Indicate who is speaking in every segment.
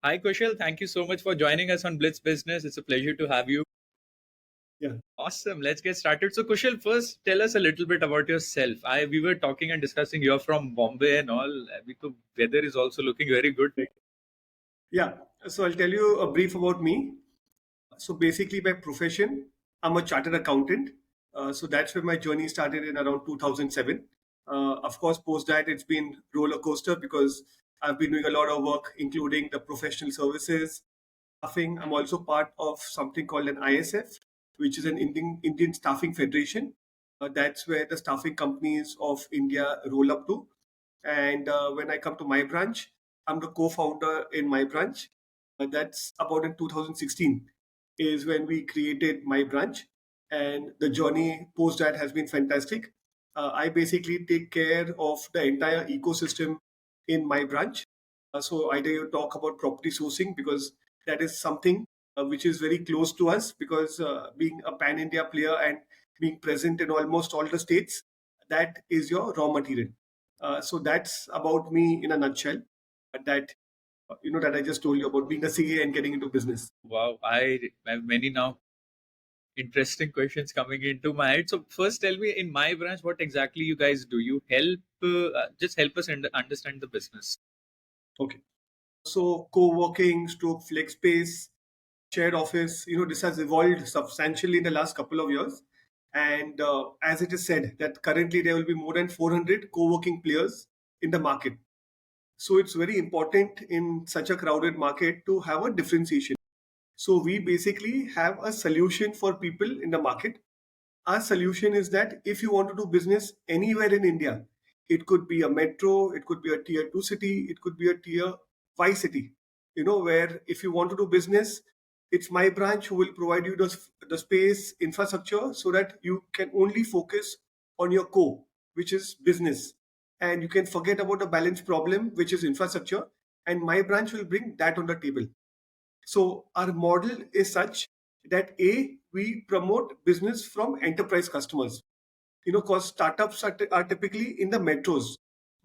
Speaker 1: Hi, Kushal. Thank you so much for joining us on Blitz Business. It's a pleasure to have you.
Speaker 2: Yeah.
Speaker 1: Awesome. Let's get started. So, Kushal, first tell us a little bit about yourself. We were talking and discussing you're from Bombay and all. The weather is also looking very good.
Speaker 2: Right. Yeah. So I'll tell you a brief about me. So basically, by profession, I'm a chartered accountant. So that's where my journey started in around 2007. Of course, post that, it's been roller coaster because I've been doing a lot of work, including the professional services, staffing. I'm also part of something called an ISF, which is an Indian Staffing Federation. That's where the staffing companies of India roll up to. And when I come to my branch, I'm the co-founder in my branch. That's about in 2016 is when we created my branch, and the journey post that has been fantastic. I basically take care of the entire ecosystem in my branch. So either you talk about property sourcing because that is something which is very close to us because being a pan India player and being present in almost all the states, that is your raw material. So that's about me in a nutshell. That that I just told you about being a CA and getting into business.
Speaker 1: Wow. I have many now interesting questions coming into my head. So, first tell me in my branch, what exactly you guys do? You help, just help us understand the business.
Speaker 2: Okay. So co-working, stroke flex space, shared office, this has evolved substantially in the last couple of years. And as it is said, that currently there will be more than 400 co-working players in the market. So it's very important in such a crowded market to have a differentiation. So we basically have a solution for people in the market. Our solution is that if you want to do business anywhere in India, it could be a metro, it could be a tier 2 city, it could be a tier 5 city, where if you want to do business, it's my branch who will provide you the space, infrastructure, so that you can only focus on your core, which is business. And you can forget about the balance problem, which is infrastructure. And my branch will bring that on the table. So our model is such that we promote business from enterprise customers. Because startups are typically in the metros.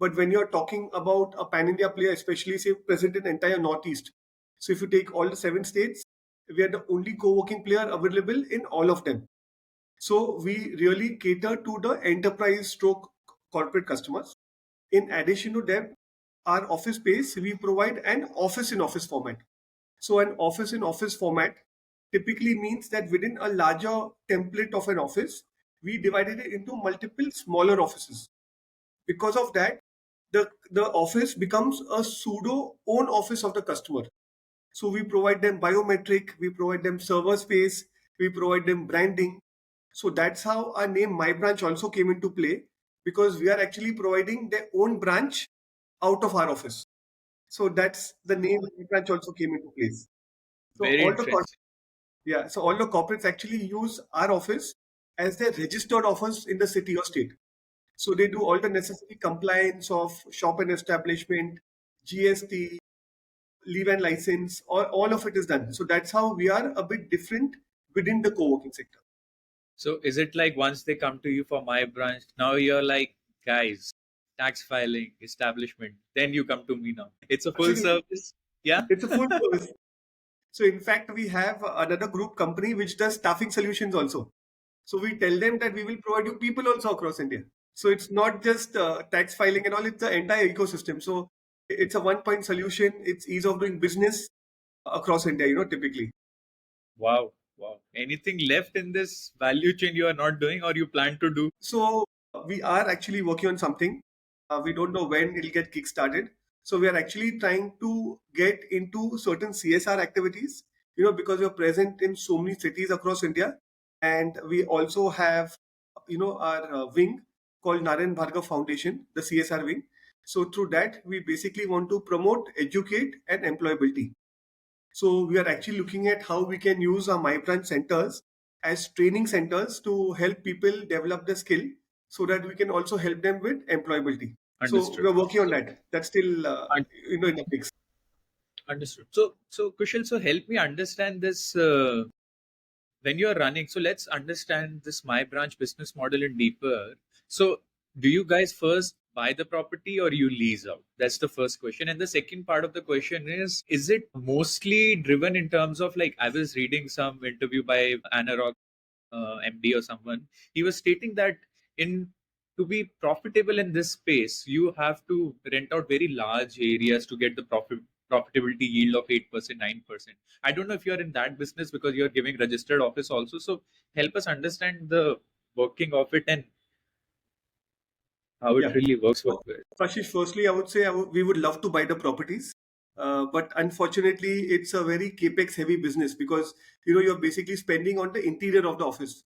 Speaker 2: But when you're talking about a pan-India player, especially say present in entire Northeast, so if you take all the 7 states, we are the only co-working player available in all of them. So we really cater to the enterprise stroke corporate customers. In addition to that, our office space, we provide an office in office format. So an office in office format typically means that within a larger template of an office, we divided it into multiple smaller offices. Because of that, the office becomes a pseudo own office of the customer. So we provide them biometric, we provide them server space, we provide them branding. So that's how our name My Branch also came into play, because we are actually providing their own branch out of our office. So that's the name My Branch also came into place. So
Speaker 1: Very
Speaker 2: all the
Speaker 1: interesting.
Speaker 2: so all the corporates actually use our office as their registered office in the city or state. So they do all the necessary compliance of shop and establishment, GST, leave and license, all of it is done. So that's how we are a bit different within the co-working sector.
Speaker 1: So is it like once they come to you for my branch, now you're like, guys, tax filing, establishment, then you come to me now. It's a full
Speaker 2: Absolutely.
Speaker 1: service. Yeah.
Speaker 2: It's a full service. So in fact, we have another group company which does staffing solutions also. So we tell them that we will provide you people also across India. So it's not just tax filing and all, it's the entire ecosystem. So it's a one point solution. It's ease of doing business across India, typically.
Speaker 1: Wow. Wow. Anything left in this value chain you are not doing or you plan to do?
Speaker 2: So we are actually working on something. We don't know when it'll get kickstarted. So we are actually trying to get into certain CSR activities, because we're present in so many cities across India. And we also have, our wing called Narayan Bhargava Foundation, the CSR wing. So through that, we basically want to promote, educate, and employability. So we are actually looking at how we can use our My Branch centers as training centers to help people develop the skill so that we can also help them with employability. So
Speaker 1: Understood.
Speaker 2: we're working on
Speaker 1: So,
Speaker 2: that. That's still
Speaker 1: un-
Speaker 2: in the mix.
Speaker 1: understood. So Kushal, so help me understand this when you're running. So let's understand this my branch business model in deeper. So do you guys first buy the property or you lease out? That's the first question. And the second part of the question is it mostly driven in terms of, like, I was reading some interview by Anarok MD or someone. He was stating that in to be profitable in this space, you have to rent out very large areas to get the profitability yield of 8%, 9%. I don't know if you're in that business because you're giving registered office also. So help us understand the working of it and how it
Speaker 2: Yeah.
Speaker 1: really works with
Speaker 2: So,
Speaker 1: it.
Speaker 2: Ashish, firstly, I would say we would love to buy the properties, but unfortunately, it's a very capex heavy business because you're basically spending on the interior of the office.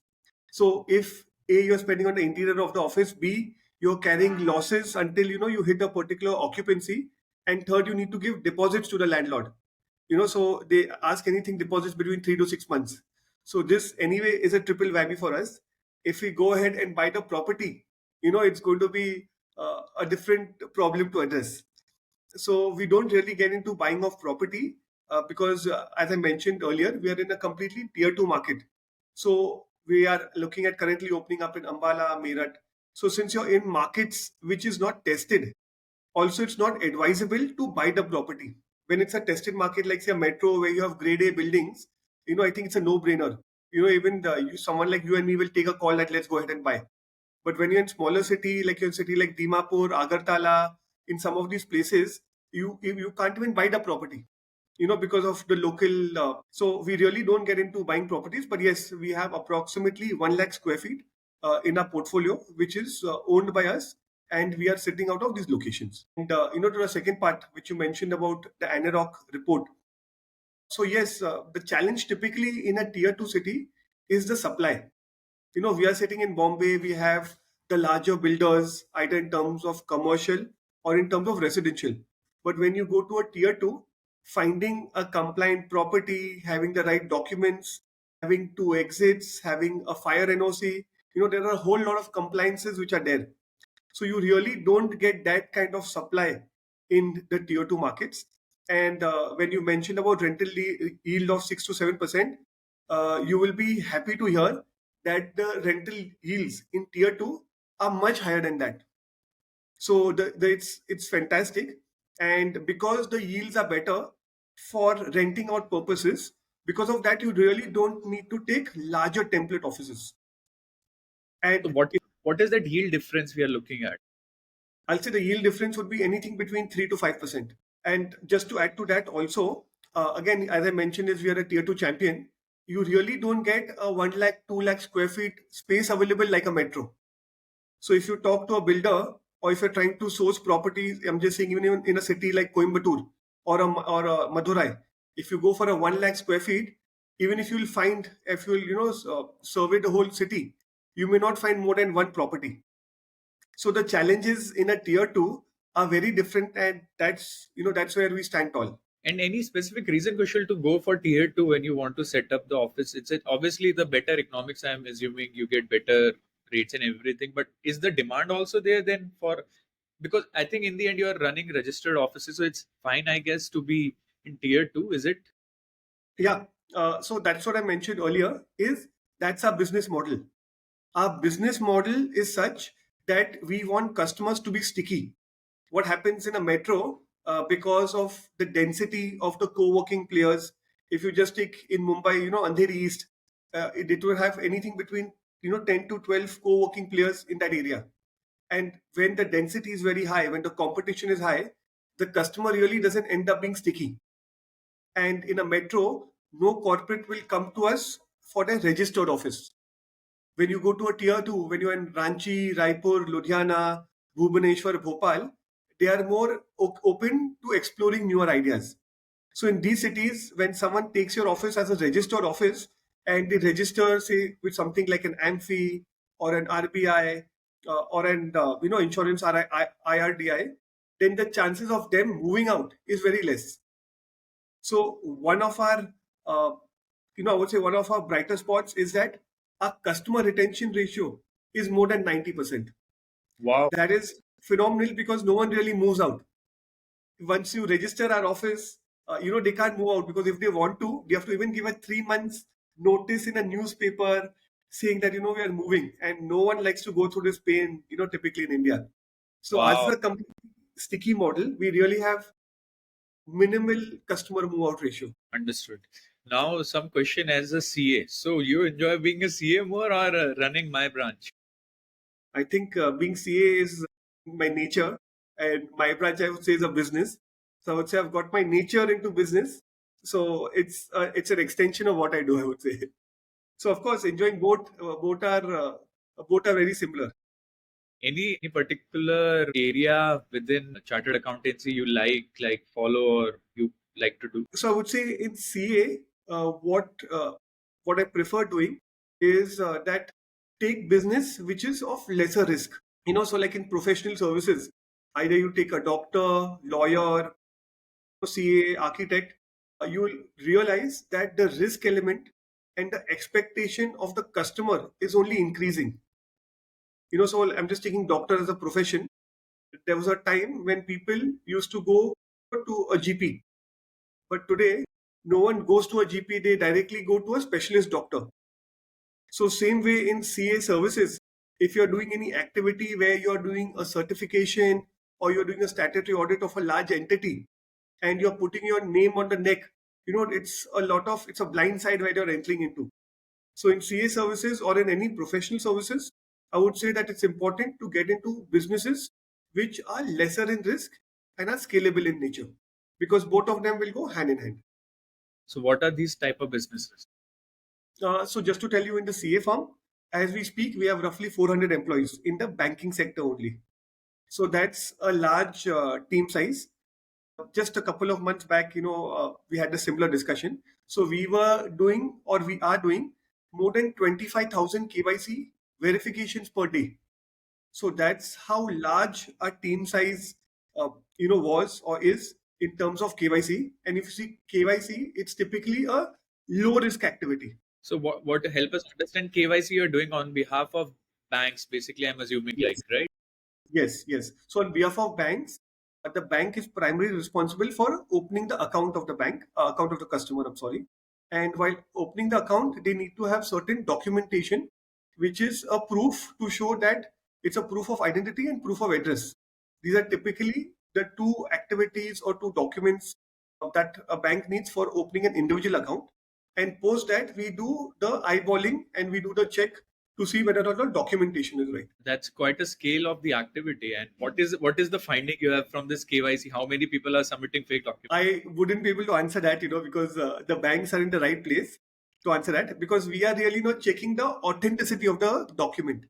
Speaker 2: So if A, you're spending on the interior of the office, B, you're carrying losses until you hit a particular occupancy, and third, you need to give deposits to the landlord. So they ask anything deposits between 3 to 6 months. So this anyway is a triple whammy for us. If we go ahead and buy the property, it's going to be a different problem to address. So we don't really get into buying of property because, as I mentioned earlier, we are in a completely tier two market. So we are looking at currently opening up in Ambala, Meerut. So since you're in markets which is not tested, also it's not advisable to buy the property. When it's a tested market like say a metro where you have grade A buildings, I think it's a no-brainer. Even someone like you and me will take a call that let's go ahead and buy. But when you're in smaller city, like your city like Dimapur, Agartala, in some of these places, you can't even buy the property, because of the local. So we really don't get into buying properties. But yes, we have approximately 1 lakh square feet in our portfolio, which is owned by us, and we are sitting out of these locations. And to the second part, which you mentioned about the ANAROC report. So yes, the challenge typically in a tier two city is the supply. We are sitting in Bombay, we have the larger builders, either in terms of commercial or in terms of residential. But when you go to a tier two, finding a compliant property, having the right documents, having two exits, having a fire NOC, there are a whole lot of compliances which are there. So you really don't get that kind of supply in the tier two markets. And when you mentioned about rental yield of 6 to 7%, you will be happy to hear that the rental yields in tier two are much higher than that. So it's fantastic, and because the yields are better for renting out purposes, because of that you really don't need to take larger template offices.
Speaker 1: So
Speaker 2: And
Speaker 1: what is that yield difference we are looking at?
Speaker 2: I'll say the yield difference would be anything between 3 to 5%. And just to add to that, also, again, as I mentioned, is we are a tier two champion. You really don't get a 1 lakh, 2 lakh square feet space available like a metro. So if you talk to a builder or if you're trying to source properties, I'm just saying even in a city like Coimbatore or a Madurai, if you go for a 1 lakh square feet, even if you'll find, if you'll survey the whole city, you may not find more than one property. So the challenges in a tier two are very different, and that's where we stand tall.
Speaker 1: And any specific reason, Kushal, to go for tier two when you want to set up the office? Obviously the better economics. I'm assuming you get better rates and everything. But is the demand also there then for? Because I think in the end you are running registered offices, so it's fine, I guess, to be in tier two. Is it?
Speaker 2: Yeah. So that's what I mentioned earlier. Is that's our business model. Our business model is such that we want customers to be sticky. What happens in a metro, because of the density of the co-working players, if you just take in Mumbai, Andheri East, it will have anything between 10 to 12 co-working players in that area. And when the density is very high, when the competition is high, the customer really doesn't end up being sticky. And in a metro, no corporate will come to us for a registered office. When you go to a tier two, when you're in Ranchi, Raipur, Ludhiana, Bhubaneswar, Bhopal, they are more open to exploring newer ideas. So in these cities, when someone takes your office as a registered office and they register, say, with something like an AMFI or an RBI or an insurance IRDI, then the chances of them moving out is very less. So one of our, I would say one of our brighter spots is that our customer retention ratio is more than 90%.
Speaker 1: Wow.
Speaker 2: That is phenomenal because no one really moves out. Once you register our office, they can't move out because if they want to, they have to even give a 3 months notice in a newspaper saying that, we are moving, and no one likes to go through this pain, typically in India. So as
Speaker 1: Wow,
Speaker 2: a completely sticky model, we really have minimal customer move out ratio.
Speaker 1: understood. Now, some question as a CA. So, you enjoy being a CA more or running my branch?
Speaker 2: I think being CA is my nature, and my branch I would say is a business. So I would say I've got my nature into business. So it's an extension of what I do. I would say. So of course, enjoying both both are very similar.
Speaker 1: Any particular area within chartered accountancy you like follow or you like to do?
Speaker 2: So I would say in CA, what I prefer doing is that take business which is of lesser risk. So like in professional services, either you take a doctor, lawyer, CA, architect, you will realize that the risk element and the expectation of the customer is only increasing. So I'm just taking doctor as a profession. There was a time when people used to go to a GP, but today no one goes to a GP, they directly go to a specialist doctor. So same way in CA services, if you're doing any activity where you're doing a certification or you're doing a statutory audit of a large entity and you're putting your name on the neck, it's a blind side where you're entering into. So in CA services or in any professional services, I would say that it's important to get into businesses which are lesser in risk and are scalable in nature, because both of them will go hand in hand.
Speaker 1: So what are these type of businesses?
Speaker 2: So just to tell you, in the CA firm, as we speak, we have roughly 400 employees in the banking sector only. So that's a large team size. Just a couple of months back, we had a similar discussion. So we were doing, or we are doing, more than 25,000 KYC verifications per day. So that's how large our team size, was or is in terms of KYC. And if you see KYC, it's typically a low risk activity.
Speaker 1: So what to help us understand KYC you're doing on behalf of banks, basically I'm assuming, like,
Speaker 2: Yes.
Speaker 1: right?
Speaker 2: Yes, yes. So on behalf of banks, the bank is primarily responsible for opening the account of the bank, account of the customer, I'm sorry. And while opening the account, they need to have certain documentation, which is a proof to show that it's a proof of identity and proof of address. These are typically the two activities or two documents that a bank needs for opening an individual account. And post that, we do the eyeballing and we do the check to see whether or not the documentation is right.
Speaker 1: That's quite a scale of the activity. And what is the finding you have from this KYC? How many people are submitting fake documents?
Speaker 2: I wouldn't be able to answer that, because the banks are in the right place to answer that, because we are really not checking the authenticity of the document.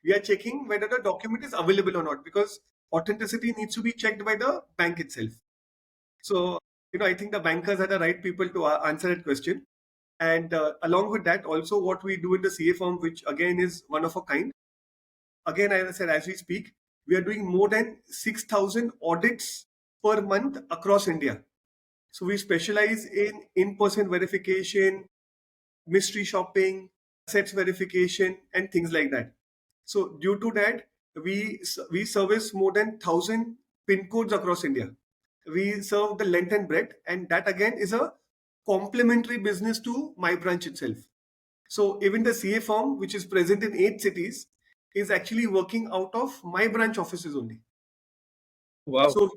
Speaker 2: We are checking whether the document is available or not, because authenticity needs to be checked by the bank itself. So, I think the bankers are the right people to answer that question. And along with that, also what we do in the CA firm, which again is one of a kind. Again, as I said, as we speak, we are doing more than 6,000 audits per month across India. So we specialize in in-person verification, mystery shopping, assets verification, and things like that. So due to that, we service more than 1,000 pin codes across India. We serve the length and breadth, and that again is a complementary business to my branch itself. So even the CA firm, which is present in 8 cities, is actually working out of my branch offices only.
Speaker 1: Wow.
Speaker 2: So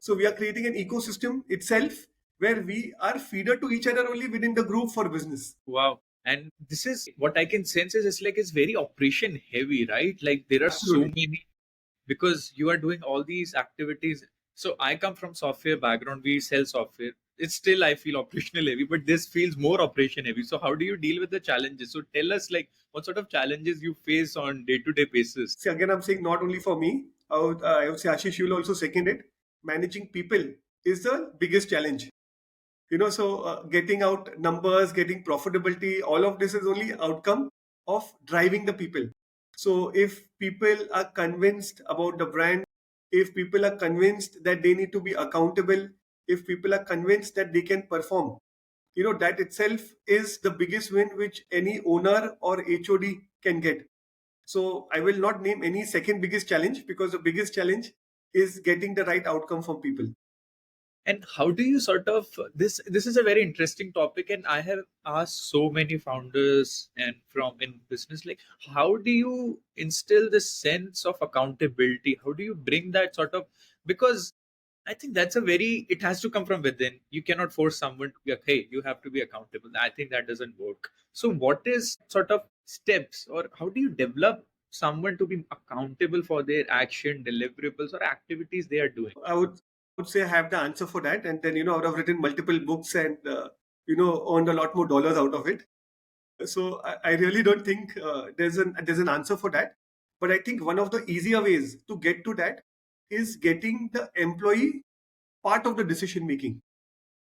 Speaker 2: so we are creating an ecosystem itself where we are feeder to each other only within the group for business.
Speaker 1: Wow. And this is what I can sense is it's like it's very operation heavy, right? Like there are so
Speaker 2: Absolutely.
Speaker 1: many because you are doing all these activities. So I come from software background, we sell software. It's still I feel operational heavy, but this feels more operation heavy. So how do you deal with the challenges? So tell us like what sort of challenges you face on day-to-day basis.
Speaker 2: See, again, I'm saying not only for me, I would say Ashish, you will also second it. Managing people is the biggest challenge. So getting out numbers, getting profitability, all of this is only outcome of driving the people. So if people are convinced about the brand, if people are convinced that they need to be accountable, if people are convinced that they can perform, that itself is the biggest win which any owner or HOD can get. So I will not name any second biggest challenge, because the biggest challenge is getting the right outcome from people.
Speaker 1: And how do you sort of this is a very interesting topic, and I have asked so many founders and from in business, like how do you instill this sense of accountability? How do you bring that sort of, because I think that's a very, it has to come from within. You cannot force someone to be like, hey, you have to be accountable. I think that doesn't work. So, what is sort of steps, or how do you develop someone to be accountable for their action, deliverables, or activities they are doing?
Speaker 2: I would say I have the answer for that, and then I would have written multiple books and earned a lot more dollars out of it. So I really don't think there's an answer for that. But I think one of the easier ways to get to that is getting the employee part of the decision making.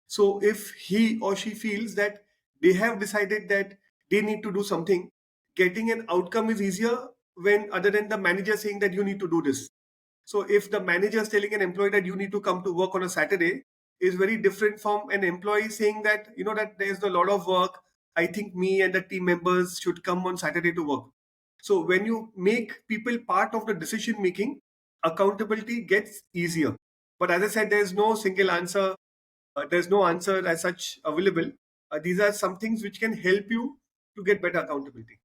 Speaker 2: So if he or she feels that they have decided that they need to do something, getting an outcome is easier when other than the manager saying that you need to do this. So if the manager is telling an employee that you need to come to work on a Saturday, is very different from an employee saying that that there's a lot of work. I think me and the team members should come on Saturday to work. So when you make people part of the decision making, accountability gets easier. But as I said, there's no single answer. There's no answer as such available. These are some things which can help you to get better accountability.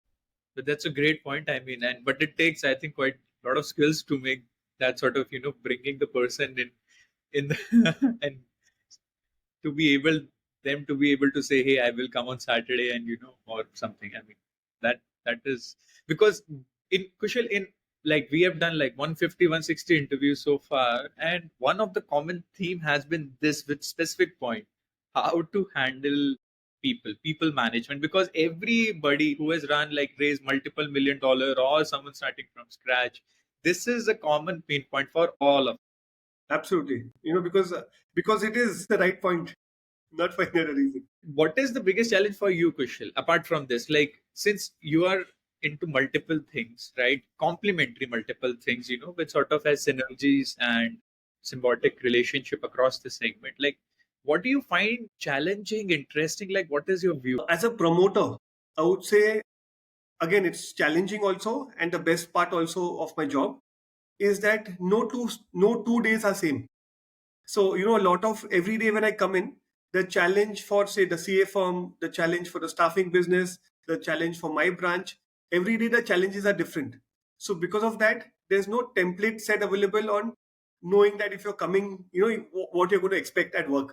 Speaker 1: But that's a great point. I mean, and but it takes, I think, quite a lot of skills to make that sort of, bringing the person in the and to be able them to be able to say, hey, I will come on Saturday, and or something. I mean, that is because in Kushal, in like we have done like 150 160 interviews so far, and one of the common theme has been this with specific point: how to handle people management, because everybody who has run like raised multiple $1 million or someone starting from scratch, this is a common pain point for all of.
Speaker 2: Absolutely. Because it is the right point, not for any other reason.
Speaker 1: What is the biggest challenge for you, Kushal, apart from this? Like, since you are into multiple things, right? Complementary multiple things, which sort of has synergies and symbiotic relationship across the segment. Like, what do you find challenging, interesting? Like, what is your view?
Speaker 2: As a promoter, I would say, again, it's challenging also, and the best part also of my job is that no two days are same. So, a lot of every day when I come in, the challenge for, say, the CA firm, the challenge for the staffing business, the challenge for my branch, every day the challenges are different. So, because of that, there's no template set available on knowing that if you're coming, what you're going to expect at work.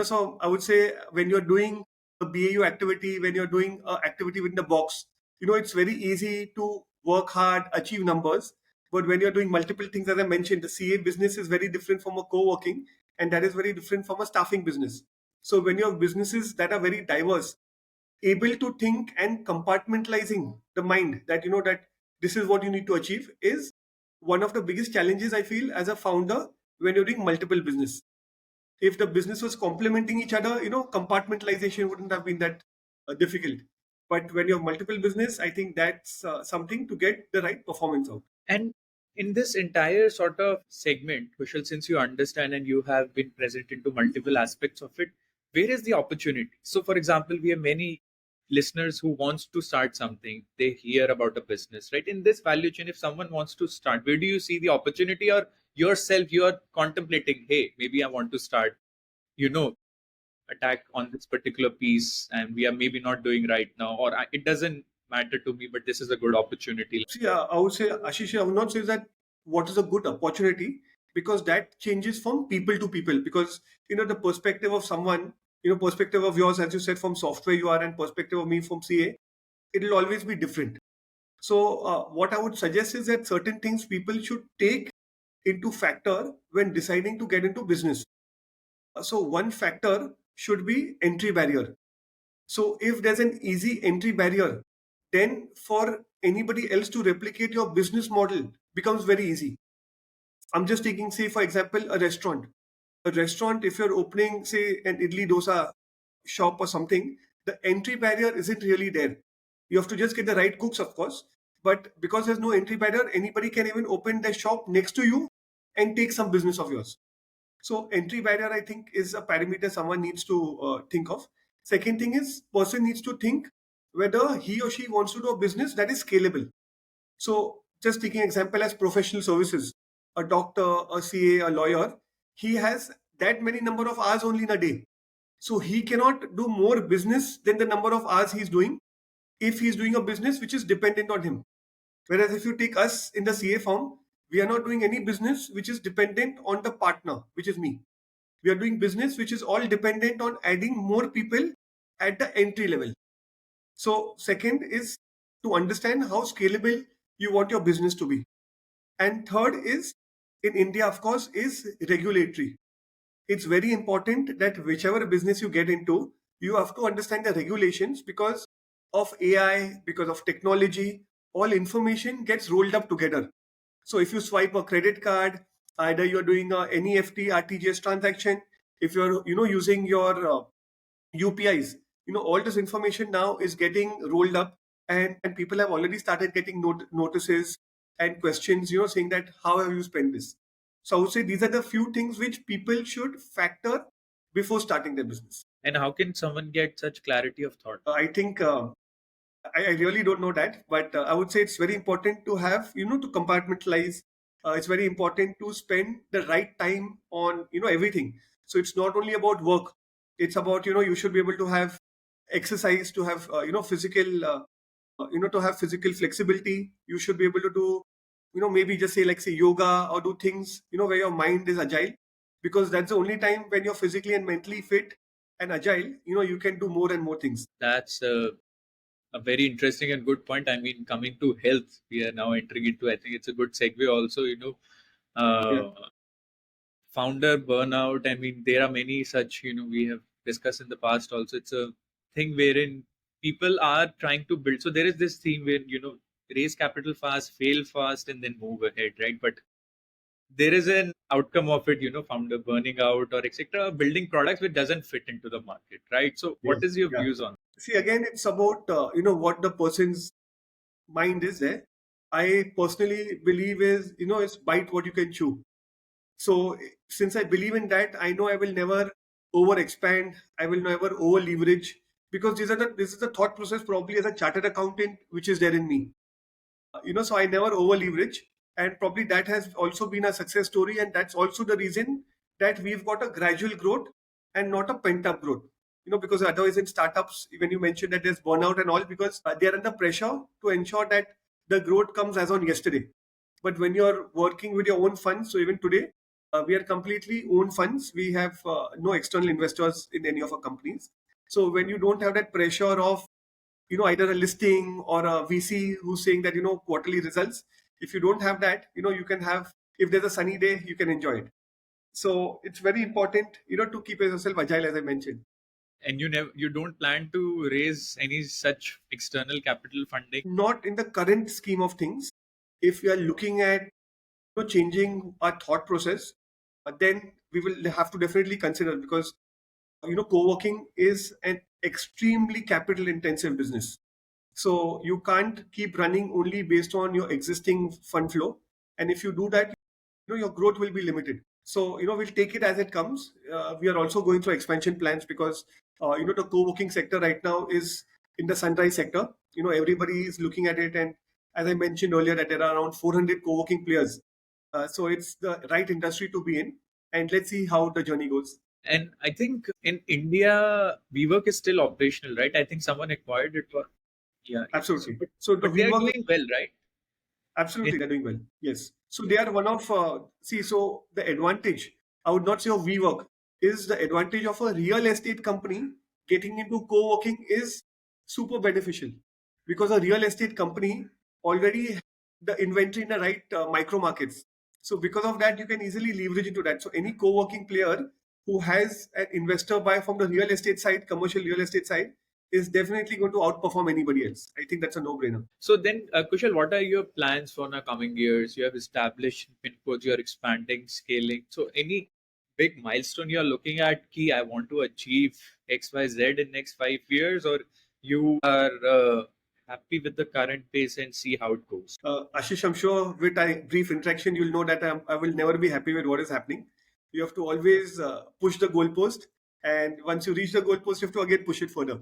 Speaker 2: So I would say when you're doing a BAU activity, when you're doing an activity within the box, it's very easy to work hard, achieve numbers. But when you're doing multiple things, as I mentioned, the CA business is very different from a co-working, and that is very different from a staffing business. So when you have businesses that are very diverse, able to think and compartmentalizing the mind that that this is what you need to achieve is one of the biggest challenges I feel as a founder when you're doing multiple business. If the business was complementing each other, compartmentalization wouldn't have been that difficult. But when you have multiple business, I think that's something to get the right performance out.
Speaker 1: And in this entire sort of segment, Kushal, since you understand and you have been present into multiple aspects of it, where is the opportunity? So, for example, we have many listeners who wants to start something. They hear about a business, right? In this value chain, if someone wants to start, where do you see the opportunity, or yourself, you are contemplating, hey, maybe I want to start, you know, attack on this particular piece, and we are maybe not doing right now, or it doesn't matter to me, but this is a good opportunity.
Speaker 2: See, I would say, Ashish, I would not say that what is a good opportunity, because that changes from people to people. Because the perspective of someone, perspective of yours, as you said, from software you are, and perspective of me from CA, it will always be different. So, what I would suggest is that certain things people should take into factor when deciding to get into business. So, one factor should be entry barrier. So, if there's an easy entry barrier, then for anybody else to replicate your business model becomes very easy. I'm just taking, say, for example, a restaurant. A restaurant, if you're opening, say, an idli dosa shop or something, the entry barrier isn't really there. You have to just get the right cooks, of course. But because there's no entry barrier, anybody can even open their shop next to you and take some business of yours. So entry barrier, I think, is a parameter someone needs to think of. Second thing is person needs to think whether he or she wants to do a business that is scalable. So just taking example as professional services, a doctor, a CA, a lawyer, he has that many number of hours only in a day. So he cannot do more business than the number of hours he's doing if he's doing a business which is dependent on him. Whereas if you take us in the CA firm, we are not doing any business which is dependent on the partner, which is me. We are doing business which is all dependent on adding more people at the entry level. So, second is to understand how scalable you want your business to be. And third is, in India, of course, is regulatory. It's very important that whichever business you get into, you have to understand the regulations because of AI, because of technology, all information gets rolled up together. So if you swipe a credit card, either you're doing a NEFT, RTGS transaction, if you're using your UPIs, all this information now is getting rolled up, and people have already started getting notices and questions, saying that how have you spent this. So I would say these are the few things which people should factor before starting their business.
Speaker 1: And how can someone get such clarity of thought?
Speaker 2: I think I really don't know that, but I would say it's very important to have, to compartmentalize. It's very important to spend the right time on, everything. So it's not only about work. It's about, you should be able to have exercise, to have, physical, to have physical flexibility. You should be able to do, maybe just say yoga or do things, where your mind is agile, because that's the only time when you're physically and mentally fit and agile, you can do more and more things.
Speaker 1: That's a very interesting and good point. I mean, coming to health, we are now entering into, I think it's a good segue also,
Speaker 2: Yeah.
Speaker 1: founder burnout. I mean, there are many such, we have discussed in the past also. It's a thing wherein people are trying to build. So there is this theme where, raise capital fast, fail fast, and then move ahead, right? But there is an outcome of it, founder burning out or etc., building products which doesn't fit into the market, right? So what
Speaker 2: Yes.
Speaker 1: is your
Speaker 2: Yeah.
Speaker 1: views on?
Speaker 2: See, again, it's about what the person's mind is there. I personally believe is it's bite what you can chew. So since I believe in that, I know I will never over expand. I will never over leverage, because this is the thought process probably as a chartered accountant which is there in me. So I never over leverage, and probably that has also been a success story, and that's also the reason that we've got a gradual growth and not a pent up growth. Because otherwise in startups, when you mentioned that there's burnout and all, because they are under pressure to ensure that the growth comes as on yesterday. But when you're working with your own funds, so even today, we are completely own funds. We have no external investors in any of our companies. So when you don't have that pressure of either a listing or a VC who's saying that quarterly results, if you don't have that, you can have, if there's a sunny day, you can enjoy it. So it's very important to keep yourself agile, as I mentioned.
Speaker 1: And you don't plan to raise any such external capital funding?
Speaker 2: Not in the current scheme of things. If we are looking at changing our thought process, then we will have to definitely consider, because co-working is an extremely capital intensive business. So you can't keep running only based on your existing fund flow. And if you do that, your growth will be limited. So we'll take it as it comes. We are also going through expansion plans, because the co-working sector right now is in the sunrise sector. Everybody is looking at it, and as I mentioned earlier, that there are around 400 co-working players. So it's the right industry to be in, and let's see how the journey goes.
Speaker 1: And I think in India, WeWork is still operational, right? I think someone acquired it for, yeah, yeah. So,
Speaker 2: Absolutely. So the
Speaker 1: but they are
Speaker 2: WeWork,
Speaker 1: doing well, right?
Speaker 2: absolutely, they're doing well. Yes. So they are one of, so the advantage, I would not say of WeWork, is the advantage of a real estate company getting into co-working is super beneficial, because a real estate company already has the inventory in the right micro markets. So because of that, you can easily leverage into that. So any co-working player who has an investor buy from the real estate side, commercial real estate side, is definitely going to outperform anybody else. I think that's a no-brainer.
Speaker 1: So then, Kushal, what are your plans for the coming years? You have established pin codes, you're expanding, scaling. So any big milestone you're looking at, key, I want to achieve X, Y, Z in next 5 years, or you are happy with the current pace and see how it goes?
Speaker 2: Ashish, I'm sure with a brief interaction, you'll know that I will never be happy with what is happening. You have to always push the goalpost, and once you reach the goalpost, you have to again push it further.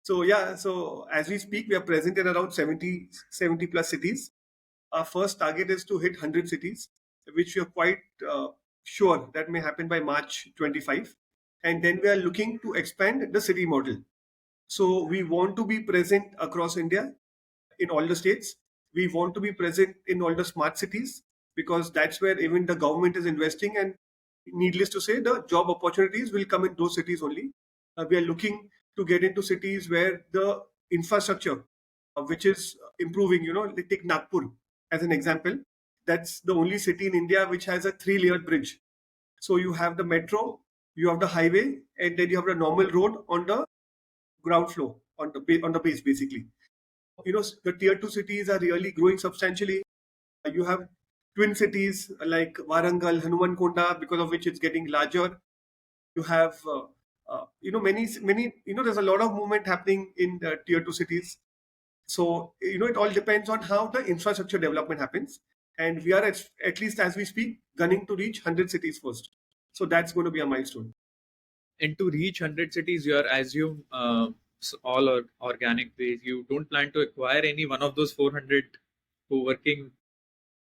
Speaker 2: So yeah, so as we speak, we are present in around 70 plus cities. Our first target is to hit 100 cities, which we are quite Sure, that may happen by March 25. And then we are looking to expand the city model. So we want to be present across India in all the states. We want to be present in all the smart cities because that's where even the government is investing. And needless to say, the job opportunities will come in those cities only. We are looking to get into cities where the infrastructure, which is improving, like take Nagpur as an example. That's the only city in India which has a three-layered bridge. So you have the metro, you have the highway, and then you have the normal road on the ground floor on the base basically. The tier two cities are really growing substantially. You have twin cities like Warangal, Hanumankonda, because of which it's getting larger. You have many there's a lot of movement happening in the tier two cities. So it all depends on how the infrastructure development happens, and we are at least as we speak gunning to reach 100 cities first. So that's going to be a milestone.
Speaker 1: And to reach 100 cities, you are assume all organic ways. You don't plan to acquire any one of those 400 co-working.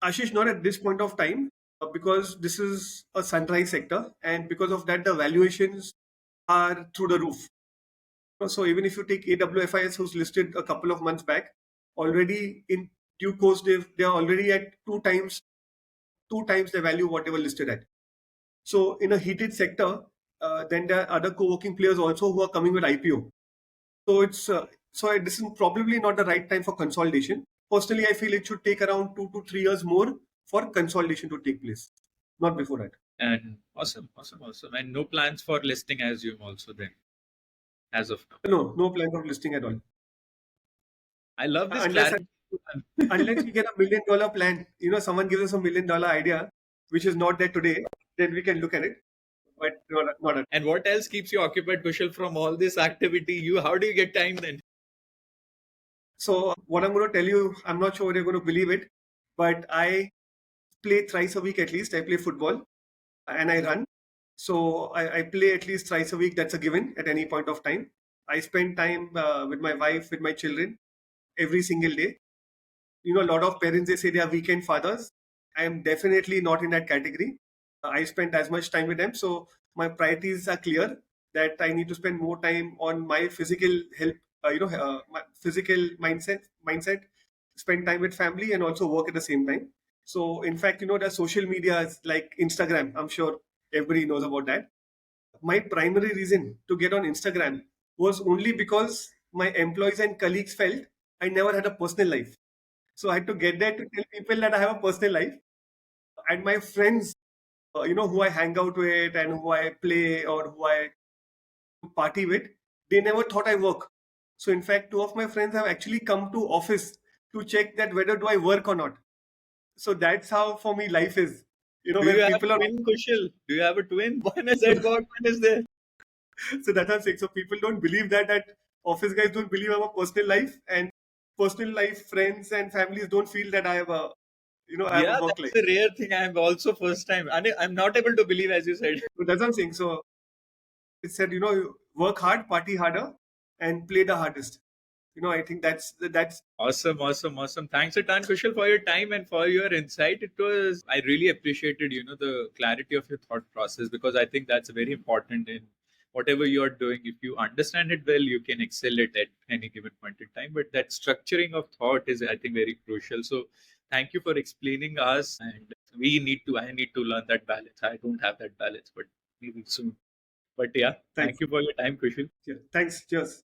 Speaker 2: Ashish, not at this point of time, because this is a sunrise sector, and because of that, the valuations are through the roof. So even if you take AWFIS, who's listed a couple of months back, already in due course they are already at two times the value what they were listed at. So in a heated sector, then there are other co-working players also who are coming with IPO. So this is probably not the right time for consolidation. Personally, I feel it should take around 2 to 3 years more for consolidation to take place, not before that.
Speaker 1: And awesome. And no plans for listing, I assume, also then, as of now.
Speaker 2: No plan of listing at all.
Speaker 1: I love this
Speaker 2: Unless
Speaker 1: clarity.
Speaker 2: unless we get $1 million plan, someone gives us $1 million idea, which is not there today, then we can look at it. But not at.
Speaker 1: And what else keeps you occupied, Kushal, from all this activity? How do you get time then?
Speaker 2: So what I'm going to tell you, I'm not sure you're going to believe it, but I play thrice a week at least. I play football and I run. So I play at least thrice a week. That's a given at any point of time. I spend time with my wife, with my children every single day. A lot of parents, they say they are weekend fathers. I am definitely not in that category. I spend as much time with them. So my priorities are clear that I need to spend more time on my physical health, my physical mindset, spend time with family and also work at the same time. So in fact, the social media like Instagram. I'm sure everybody knows about that. My primary reason to get on Instagram was only because my employees and colleagues felt I never had a personal life. So I had to get there to tell people that I have a personal life. And my friends, who I hang out with and who I play or who I party with, they never thought I work. So in fact, two of my friends have actually come to office to check that whether do I work or not. So that's how for me life is.
Speaker 1: Do
Speaker 2: Where
Speaker 1: you have
Speaker 2: people
Speaker 1: a
Speaker 2: are.
Speaker 1: twin, Kushal? Do you have a twin? One is at work, one is there.
Speaker 2: So that's what I'm saying. So people don't believe that office guys don't believe I have a personal life, and personal life, friends and families don't feel that I have I have a
Speaker 1: Yeah,
Speaker 2: work life.
Speaker 1: that's a rare thing. I'm also first time. I'm not able to believe, as you said.
Speaker 2: So that's what I'm saying. So it said, you work hard, party harder, and play the hardest. I think that's.
Speaker 1: Awesome. Thanks a ton, Kushal, for your time and for your insight. I really appreciated, the clarity of your thought process, because I think that's very important in whatever you're doing. If you understand it well, you can excel it at any given point in time. But that structuring of thought is, I think, very crucial. So thank you for explaining us. And I need to learn that balance. I don't have that balance, but maybe soon. But yeah,
Speaker 2: Thanks.
Speaker 1: thank you for your time, Kushal.
Speaker 2: Yeah, thanks. Cheers.